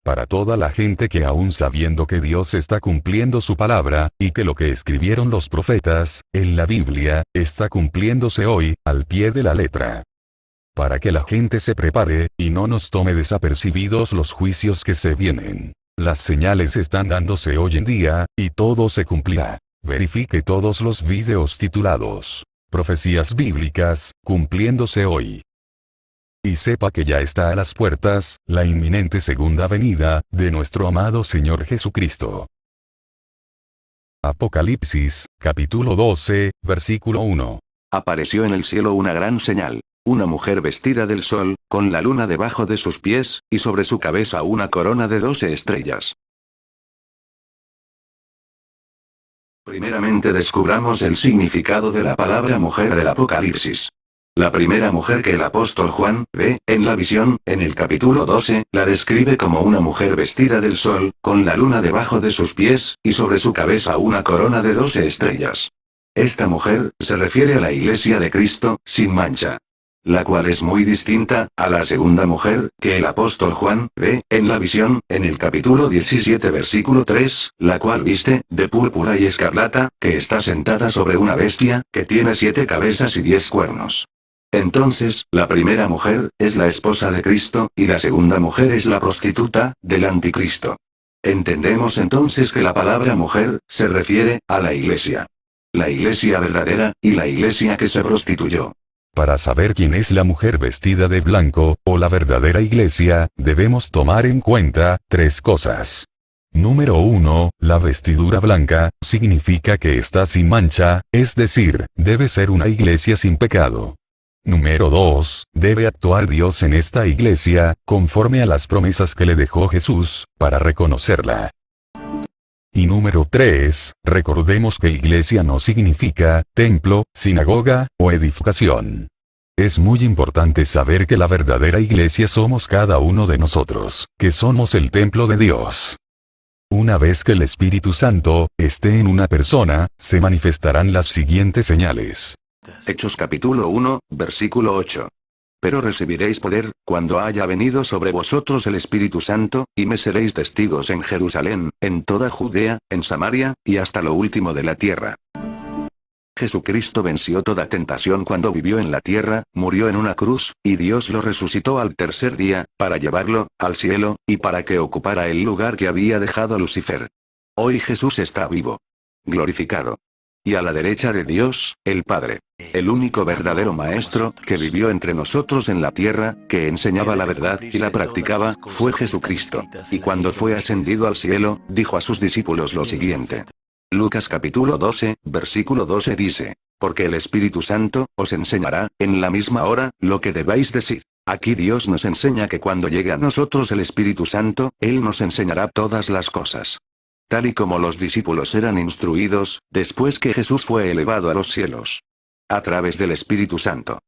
Para toda la gente que aún sabiendo que Dios está cumpliendo su palabra, y que lo que escribieron los profetas, en la Biblia, está cumpliéndose hoy, al pie de la letra. Para que la gente se prepare, y no nos tome desapercibidos los juicios que se vienen. Las señales están dándose hoy en día, y todo se cumplirá. Verifique todos los videos titulados Profecías Bíblicas, cumpliéndose hoy. Y sepa que ya está a las puertas, la inminente segunda venida, de nuestro amado Señor Jesucristo. Apocalipsis, capítulo 12, versículo 1. Apareció en el cielo una gran señal. Una mujer vestida del sol, con la luna debajo de sus pies, y sobre su cabeza una corona de 12 estrellas. Primeramente descubramos el significado de la palabra mujer del Apocalipsis. La primera mujer que el apóstol Juan ve, en la visión, en el capítulo 12, la describe como una mujer vestida del sol, con la luna debajo de sus pies, y sobre su cabeza una corona de 12 estrellas. Esta mujer, se refiere a la Iglesia de Cristo, sin mancha. La cual es muy distinta, a la segunda mujer, que el apóstol Juan ve, en la visión, en el capítulo 17 versículo 3, la cual viste, de púrpura y escarlata, que está sentada sobre una bestia, que tiene 7 cabezas y 10 cuernos. Entonces, la primera mujer, es la esposa de Cristo, y la segunda mujer es la prostituta, del anticristo. Entendemos entonces que la palabra mujer, se refiere, a la Iglesia. La Iglesia verdadera, y la Iglesia que se prostituyó. Para saber quién es la mujer vestida de blanco, o la verdadera Iglesia, debemos tomar en cuenta 3 cosas. Número 1, la vestidura blanca, significa que está sin mancha, es decir, debe ser una iglesia sin pecado. Número 2, debe actuar Dios en esta iglesia, conforme a las promesas que le dejó Jesús, para reconocerla. Y número 3, recordemos que iglesia no significa templo, sinagoga, o edificación. Es muy importante saber que la verdadera iglesia somos cada uno de nosotros, que somos el templo de Dios. Una vez que el Espíritu Santo esté en una persona, se manifestarán las siguientes señales. Hechos capítulo 1, versículo 8. Pero recibiréis poder, cuando haya venido sobre vosotros el Espíritu Santo, y me seréis testigos en Jerusalén, en toda Judea, en Samaria, y hasta lo último de la tierra. Jesucristo venció toda tentación cuando vivió en la tierra, murió en una cruz, y Dios lo resucitó al tercer día, para llevarlo, al cielo, y para que ocupara el lugar que había dejado Lucifer. Hoy Jesús está vivo. Glorificado. Y a la derecha de Dios, el Padre. El único verdadero Maestro, que vivió entre nosotros en la tierra, que enseñaba la verdad y la practicaba, fue Jesucristo. Y cuando fue ascendido al cielo, dijo a sus discípulos lo siguiente. Lucas capítulo 12, versículo 12 dice, porque el Espíritu Santo, os enseñará, en la misma hora, lo que debáis decir. Aquí Dios nos enseña que cuando llegue a nosotros el Espíritu Santo, Él nos enseñará todas las cosas. Tal y como los discípulos eran instruidos, después que Jesús fue elevado a los cielos. A través del Espíritu Santo.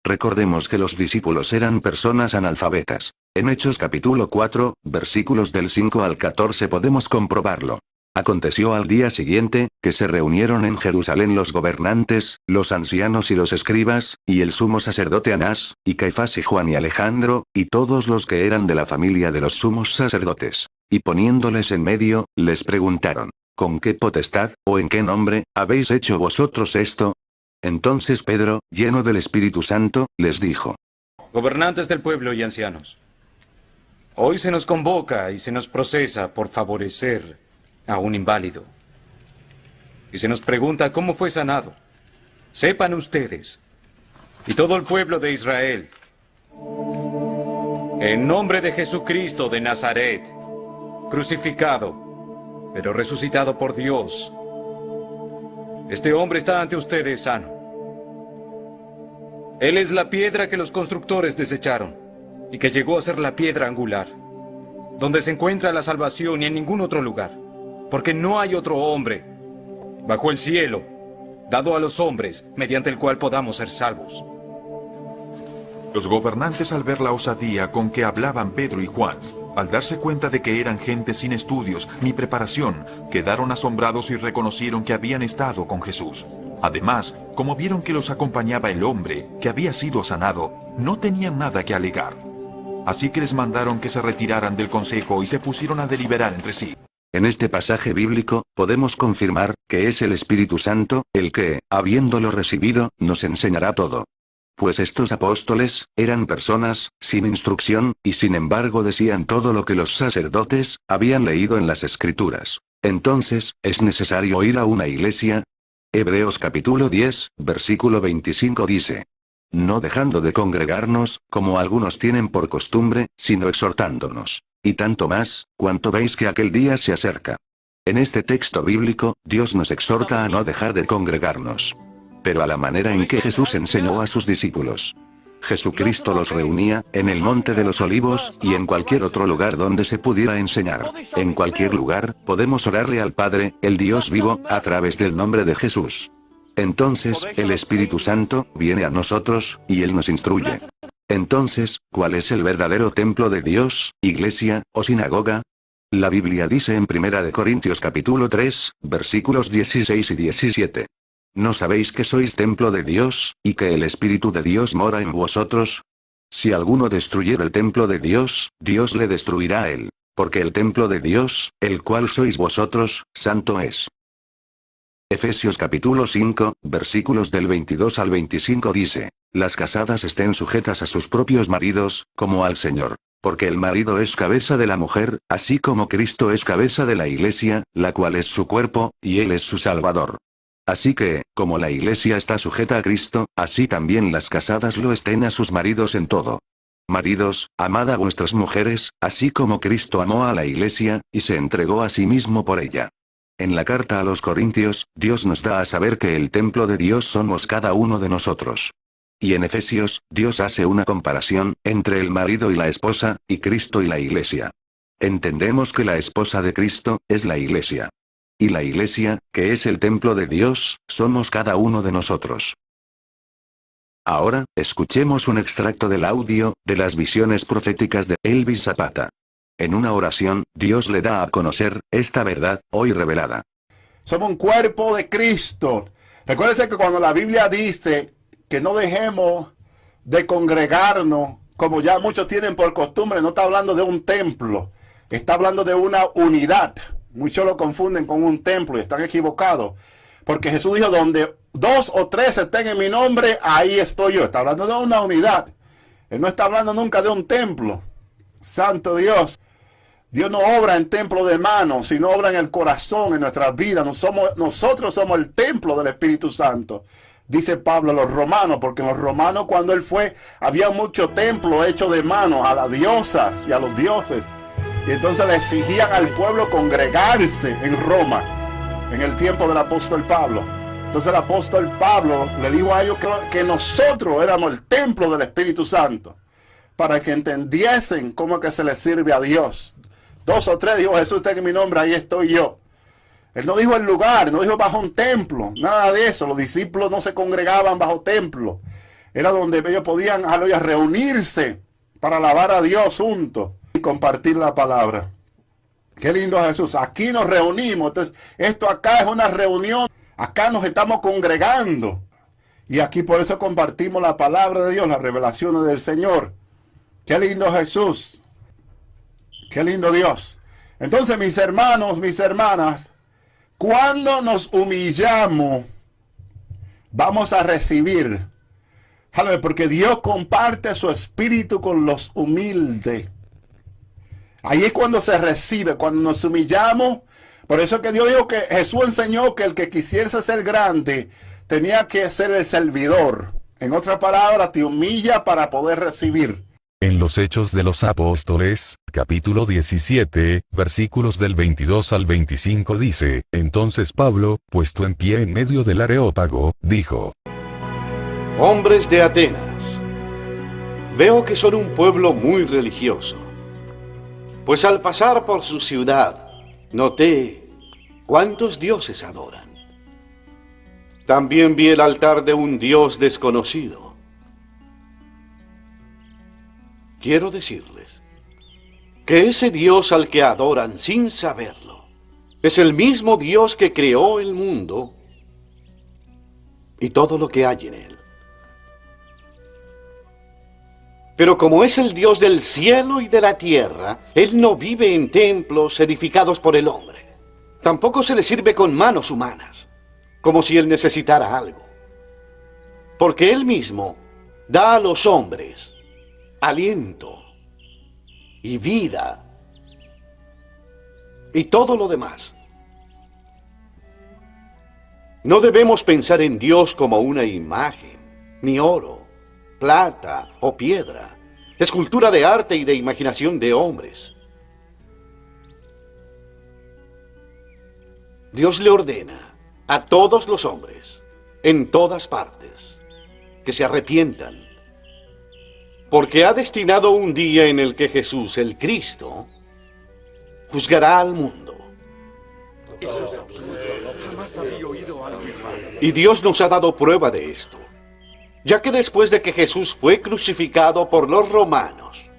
Recordemos que los discípulos eran personas analfabetas. En Hechos capítulo 4, versículos del 5 al 14 podemos comprobarlo. Aconteció al día siguiente, que se reunieron en Jerusalén los gobernantes, los ancianos y los escribas, y el sumo sacerdote Anás, y Caifás y Juan y Alejandro, y todos los que eran de la familia de los sumos sacerdotes. Y poniéndoles en medio, les preguntaron, ¿con qué potestad, o en qué nombre, habéis hecho vosotros esto? Entonces Pedro, lleno del Espíritu Santo, les dijo, gobernantes del pueblo y ancianos, hoy se nos convoca y se nos procesa por favorecer a un inválido. Y se nos pregunta cómo fue sanado. Sepan ustedes, y todo el pueblo de Israel, en nombre de Jesucristo de Nazaret, crucificado, pero resucitado por Dios, este hombre está ante ustedes sano. Él es la piedra que los constructores desecharon, y que llegó a ser la piedra angular, donde se encuentra la salvación y en ningún otro lugar. Porque no hay otro hombre, bajo el cielo, dado a los hombres, mediante el cual podamos ser salvos. Los gobernantes, al ver la osadía con que hablaban Pedro y Juan, al darse cuenta de que eran gente sin estudios ni preparación, quedaron asombrados y reconocieron que habían estado con Jesús. Además, como vieron que los acompañaba el hombre que había sido sanado, no tenían nada que alegar. Así que les mandaron que se retiraran del consejo y se pusieron a deliberar entre sí. En este pasaje bíblico, podemos confirmar que es el Espíritu Santo, el que, habiéndolo recibido, nos enseñará todo. Pues estos apóstoles, eran personas, sin instrucción, y sin embargo decían todo lo que los sacerdotes, habían leído en las Escrituras. Entonces, ¿es necesario ir a una iglesia? Hebreos capítulo 10, versículo 25 dice: no dejando de congregarnos, como algunos tienen por costumbre, sino exhortándonos. Y tanto más, cuanto veis que aquel día se acerca. En este texto bíblico, Dios nos exhorta a no dejar de congregarnos. Pero a la manera en que Jesús enseñó a sus discípulos. Jesucristo los reunía, en el Monte de los Olivos, y en cualquier otro lugar donde se pudiera enseñar. En cualquier lugar, podemos orarle al Padre, el Dios vivo, a través del nombre de Jesús. Entonces, el Espíritu Santo, viene a nosotros, y Él nos instruye. Entonces, ¿cuál es el verdadero templo de Dios, iglesia, o sinagoga? La Biblia dice en 1 Corintios capítulo 3, versículos 16 y 17. ¿No sabéis que sois templo de Dios, y que el Espíritu de Dios mora en vosotros? Si alguno destruyera el templo de Dios, Dios le destruirá a él. Porque el templo de Dios, el cual sois vosotros, santo es. Efesios capítulo 5, versículos del 22 al 25 dice: las casadas estén sujetas a sus propios maridos, como al Señor. Porque el marido es cabeza de la mujer, así como Cristo es cabeza de la iglesia, la cual es su cuerpo, y Él es su Salvador. Así que, como la iglesia está sujeta a Cristo, así también las casadas lo estén a sus maridos en todo. Maridos, amad a vuestras mujeres, así como Cristo amó a la iglesia, y se entregó a sí mismo por ella. En la carta a los Corintios, Dios nos da a saber que el templo de Dios somos cada uno de nosotros. Y en Efesios, Dios hace una comparación, entre el marido y la esposa, y Cristo y la iglesia. Entendemos que la esposa de Cristo, es la iglesia. Y la iglesia, que es el templo de Dios, somos cada uno de nosotros. Ahora, escuchemos un extracto del audio, de las visiones proféticas de Elvis Zapata. En una oración, Dios le da a conocer, esta verdad, hoy revelada. Somos un cuerpo de Cristo. Recuérdense que cuando la Biblia dice que no dejemos de congregarnos, como ya muchos tienen por costumbre, no está hablando de un templo, está hablando de una unidad. Muchos lo confunden con un templo y están equivocados. Porque Jesús dijo, donde 2 o 3 estén en mi nombre, ahí estoy yo. Está hablando de una unidad. Él no está hablando nunca de un templo. Santo Dios. Dios no obra en templo de manos, sino obra en el corazón, en nuestras vidas. Nosotros somos el templo del Espíritu Santo. Dice Pablo a los romanos, porque en los romanos cuando él fue, había mucho templo hecho de manos a las diosas y a los dioses. Y entonces le exigían al pueblo congregarse en Roma, en el tiempo del apóstol Pablo. Entonces el apóstol Pablo le dijo a ellos que nosotros éramos el templo del Espíritu Santo, para que entendiesen cómo que se les sirve a Dios. 2 o 3 dijo Jesús, está en mi nombre, ahí estoy yo. Él no dijo el lugar, no dijo bajo un templo, nada de eso. Los discípulos no se congregaban bajo templo. Era donde ellos podían reunirse para alabar a Dios juntos y compartir la palabra. Qué lindo Jesús. Aquí nos reunimos. Entonces, esto acá es una reunión. Acá nos estamos congregando. Y aquí por eso compartimos la palabra de Dios, las revelaciones del Señor. Qué lindo Jesús. Qué lindo Dios. Entonces, mis hermanos, mis hermanas, cuando nos humillamos, vamos a recibir. Porque Dios comparte su espíritu con los humildes. Ahí es cuando se recibe, cuando nos humillamos. Por eso es que Dios dijo que Jesús enseñó que el que quisiese ser grande tenía que ser el servidor. En otras palabras, te humilla para poder recibir. En los Hechos de los Apóstoles, capítulo 17, versículos del 22 al 25 dice: entonces Pablo, puesto en pie en medio del Areópago, dijo: hombres de Atenas, veo que son un pueblo muy religioso, pues al pasar por su ciudad, noté cuántos dioses adoran. También vi el altar de un dios desconocido. Quiero decirles que ese Dios al que adoran sin saberlo es el mismo Dios que creó el mundo y todo lo que hay en él. Pero como es el Dios del cielo y de la tierra, Él no vive en templos edificados por el hombre. Tampoco se le sirve con manos humanas, como si Él necesitara algo. Porque Él mismo da a los hombres aliento y vida y todo lo demás. No debemos pensar en Dios como una imagen, ni oro, plata o piedra, escultura de arte y de imaginación de hombres. Dios le ordena a todos los hombres, en todas partes, que se arrepientan, porque ha destinado un día en el que Jesús, el Cristo, juzgará al mundo. Y Dios nos ha dado prueba de esto, ya que después de que Jesús fue crucificado por los romanos,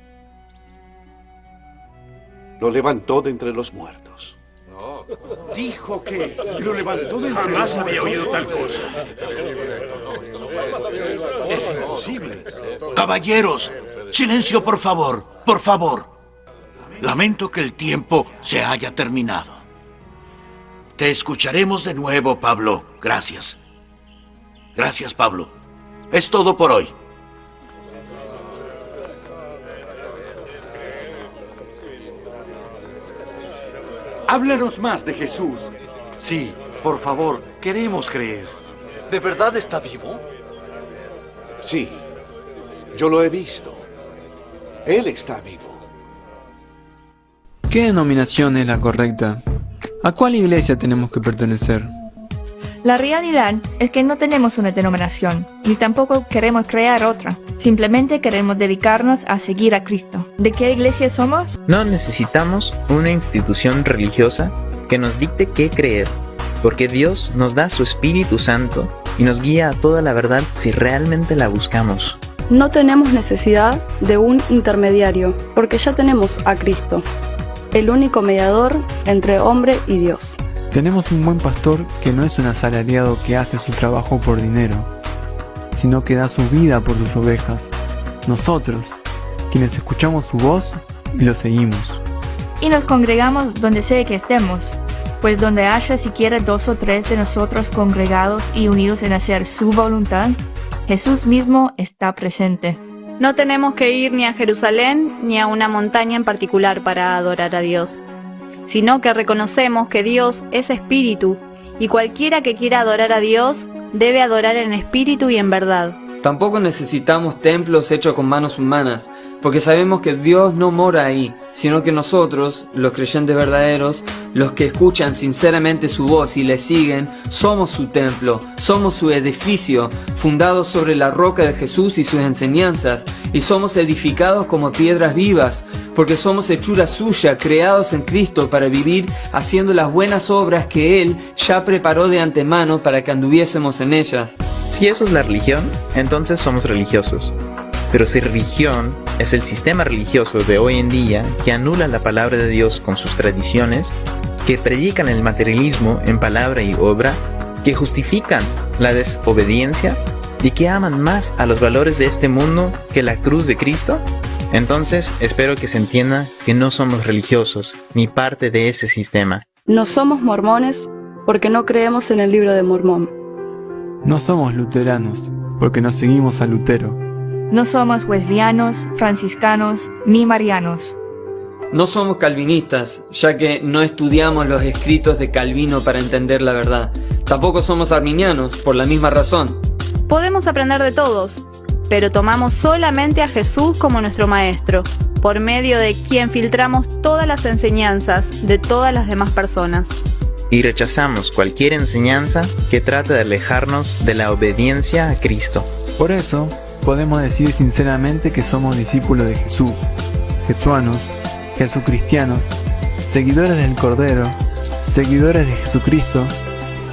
lo levantó de entre los muertos. Dijo que lo levantó de entre los muertos. Jamás había oído tal cosa. Es imposible. Caballeros, silencio por favor, por favor. Lamento que el tiempo se haya terminado. Te escucharemos de nuevo, Pablo. Gracias. Gracias, Pablo. Es todo por hoy. Háblanos más de Jesús. Sí, por favor, queremos creer. ¿De verdad está vivo? Sí, yo lo he visto. Él está vivo. ¿Qué denominación es la correcta? ¿A cuál iglesia tenemos que pertenecer? La realidad es que no tenemos una denominación, ni tampoco queremos crear otra. Simplemente queremos dedicarnos a seguir a Cristo. ¿De qué iglesia somos? No necesitamos una institución religiosa que nos dicte qué creer, porque Dios nos da su Espíritu Santo y nos guía a toda la verdad si realmente la buscamos. No tenemos necesidad de un intermediario, porque ya tenemos a Cristo, el único mediador entre hombre y Dios. Tenemos un buen pastor que no es un asalariado que hace su trabajo por dinero, sino que da su vida por sus ovejas. Nosotros, quienes escuchamos su voz y lo seguimos. Y nos congregamos donde sea que estemos, pues donde haya siquiera 2 o 3 de nosotros congregados y unidos en hacer su voluntad, Jesús mismo está presente. No tenemos que ir ni a Jerusalén ni a una montaña en particular para adorar a Dios, sino que reconocemos que Dios es espíritu y cualquiera que quiera adorar a Dios debe adorar en espíritu y en verdad. Tampoco necesitamos templos hechos con manos humanas, porque sabemos que Dios no mora ahí, sino que nosotros, los creyentes verdaderos, los que escuchan sinceramente su voz y le siguen, somos su templo, somos su edificio, fundados sobre la roca de Jesús y sus enseñanzas, y somos edificados como piedras vivas, porque somos hechura suya, creados en Cristo para vivir haciendo las buenas obras que Él ya preparó de antemano para que anduviésemos en ellas. Si eso es la religión, entonces somos religiosos. Pero si religión es el sistema religioso de hoy en día que anula la palabra de Dios con sus tradiciones, que predican el materialismo en palabra y obra, que justifican la desobediencia y que aman más a los valores de este mundo que la cruz de Cristo, entonces espero que se entienda que no somos religiosos ni parte de ese sistema. No somos mormones porque no creemos en el libro de Mormón. No somos luteranos porque no seguimos a Lutero. No somos wesleyanos, franciscanos ni marianos. No somos calvinistas, ya que no estudiamos los escritos de Calvino para entender la verdad. Tampoco somos arminianos, por la misma razón. Podemos aprender de todos, pero tomamos solamente a Jesús como nuestro maestro, por medio de quien filtramos todas las enseñanzas de todas las demás personas. Y rechazamos cualquier enseñanza que trate de alejarnos de la obediencia a Cristo. Por eso, podemos decir sinceramente que somos discípulos de Jesús, jesuanos, jesucristianos, seguidores del Cordero, seguidores de Jesucristo,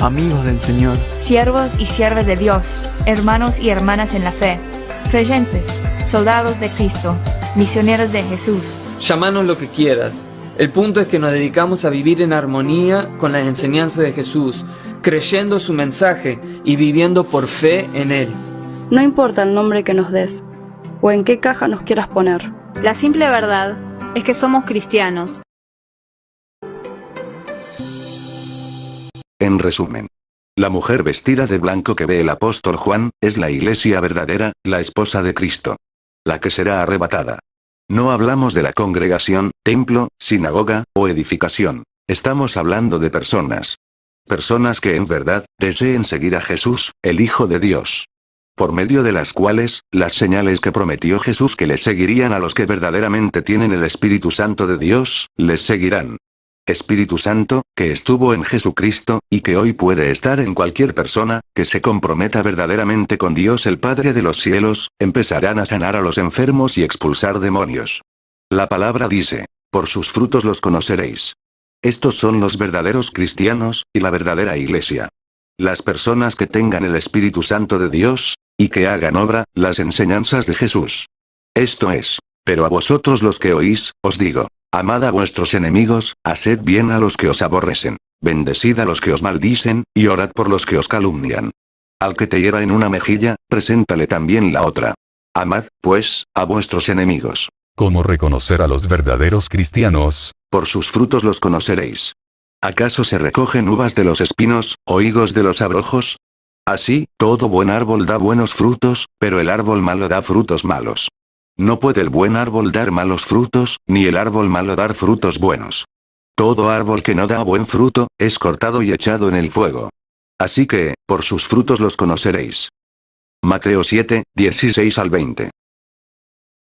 amigos del Señor, siervos y siervas de Dios, hermanos y hermanas en la fe, creyentes, soldados de Cristo, misioneros de Jesús. Llámanos lo que quieras. El punto es que nos dedicamos a vivir en armonía con las enseñanzas de Jesús, creyendo su mensaje y viviendo por fe en Él. No importa el nombre que nos des o en qué caja nos quieras poner. La simple verdad es que somos cristianos. En resumen, la mujer vestida de blanco que ve el apóstol Juan, es la iglesia verdadera, la esposa de Cristo. La que será arrebatada. No hablamos de la congregación, templo, sinagoga, o edificación. Estamos hablando de personas. Personas que en verdad, deseen seguir a Jesús, el Hijo de Dios. Por medio de las cuales, las señales que prometió Jesús que le seguirían a los que verdaderamente tienen el Espíritu Santo de Dios, les seguirán. Espíritu Santo, que estuvo en Jesucristo, y que hoy puede estar en cualquier persona, que se comprometa verdaderamente con Dios el Padre de los cielos, empezarán a sanar a los enfermos y expulsar demonios. La palabra dice, por sus frutos los conoceréis. Estos son los verdaderos cristianos, y la verdadera iglesia. Las personas que tengan el Espíritu Santo de Dios, y que hagan obra, las enseñanzas de Jesús. Esto es, pero a vosotros los que oís, os digo, amad a vuestros enemigos, haced bien a los que os aborrecen, bendecid a los que os maldicen, y orad por los que os calumnian. Al que te hiera en una mejilla, preséntale también la otra. Amad, pues, a vuestros enemigos. ¿Cómo reconocer a los verdaderos cristianos? Por sus frutos los conoceréis. ¿Acaso se recogen uvas de los espinos, o higos de los abrojos? Así, todo buen árbol da buenos frutos, pero el árbol malo da frutos malos. No puede el buen árbol dar malos frutos, ni el árbol malo dar frutos buenos. Todo árbol que no da buen fruto, es cortado y echado en el fuego. Así que, por sus frutos los conoceréis. Mateo 7, 16 al 20.